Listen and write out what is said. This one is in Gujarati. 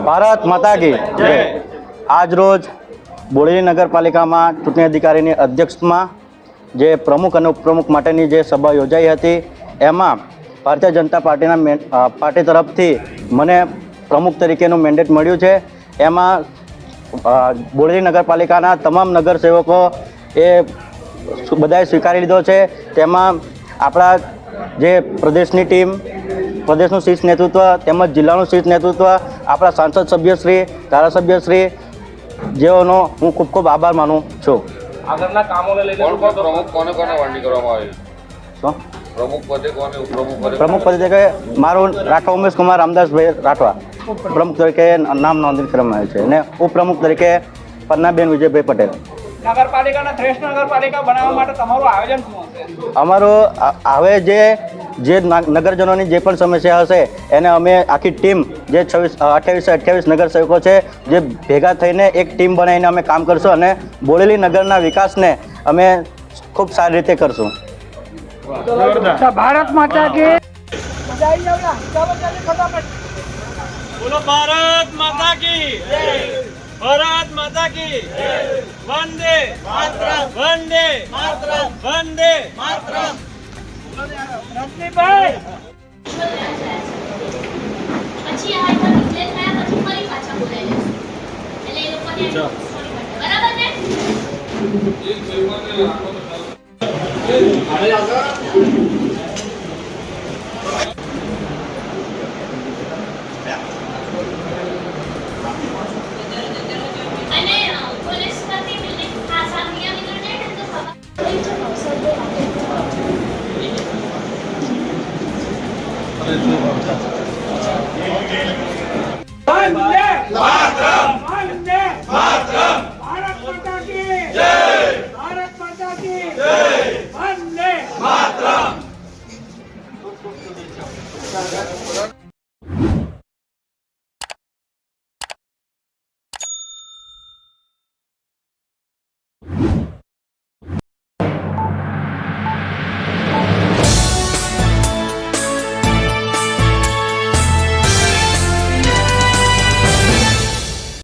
ભારત માતા કી જય। આજ રોજ બોડેલી નગરપાલિકામાં ચૂંટણી અધિકારીની અધ્યક્ષતામાં જે પ્રમુખ અને ઉપપ્રમુખ માટેની જે સભા યોજાઈ હતી એમાં ભારતીય જનતા પાર્ટી તરફથી મને પ્રમુખ તરીકેનું મેન્ડેટ મળ્યું છે। એમાં બોડેલી નગરપાલિકાના તમામ નગરસેવકો એ બધાએ સ્વીકારી લીધો છે। તેમાં આપણા જે પ્રદેશની ટીમ, પ્રદેશનું શીર્ષ નેતૃત્વ તેમજ જિલ્લાનું શીર્ષ નેતૃત્વ, આપણા સાંસદ સભ્યશ્રી, ધારાસભ્યશ્રી જેઓનો હું ખૂબ ખૂબ આભાર માનું છું। આગળના કામોને લઈને પ્રમુખ કોને વરણી કરવામાં આવી? શું પ્રમુખ પદે કોને, ઉપપ્રમુખ પદે? પ્રમુખ તરીકે મારું રાઠવા ઉમેશ કુમાર રામદાસભાઈ રાઠવા પ્રમુખ તરીકે નામ નોંધણી કરવામાં આવ્યું છે અને ઉપપ્રમુખ તરીકે પન્નાબેન વિજયભાઈ પટેલ। નગરપાલિકાને શ્રેષ્ઠ નગરપાલિકા બનાવવા માટે તમારું આયોજન શું હશે? અમારું હવે જે નગરજનોની જે પણ સમસ્યા હશે એને અમે આખી ટીમ જે 28 નગરસેવકો છે જે ભેગા થઈને એક ટીમ બનાવીને અમે કામ કરશું અને બોડેલી નગરના વિકાસને અમે ખૂબ સારી રીતે કરશું। ભારત માતા કી બોલો ભારત માતા કી જય। ભારત માતા કી જય। વંદે માતરમ, વંદે માતરમ, વંદે માતરમ। રજનીભાઈ પછી આ એકવાર ડિક્લેર થયા પછી ફરી પાછા બોલાવી લેશું એટલે એ લોકોને બરાબર ને? અને પોલીસ કરતી બિલ્ડિંગ આસામ નિયમિત રહે ને તો ખબર Thank you.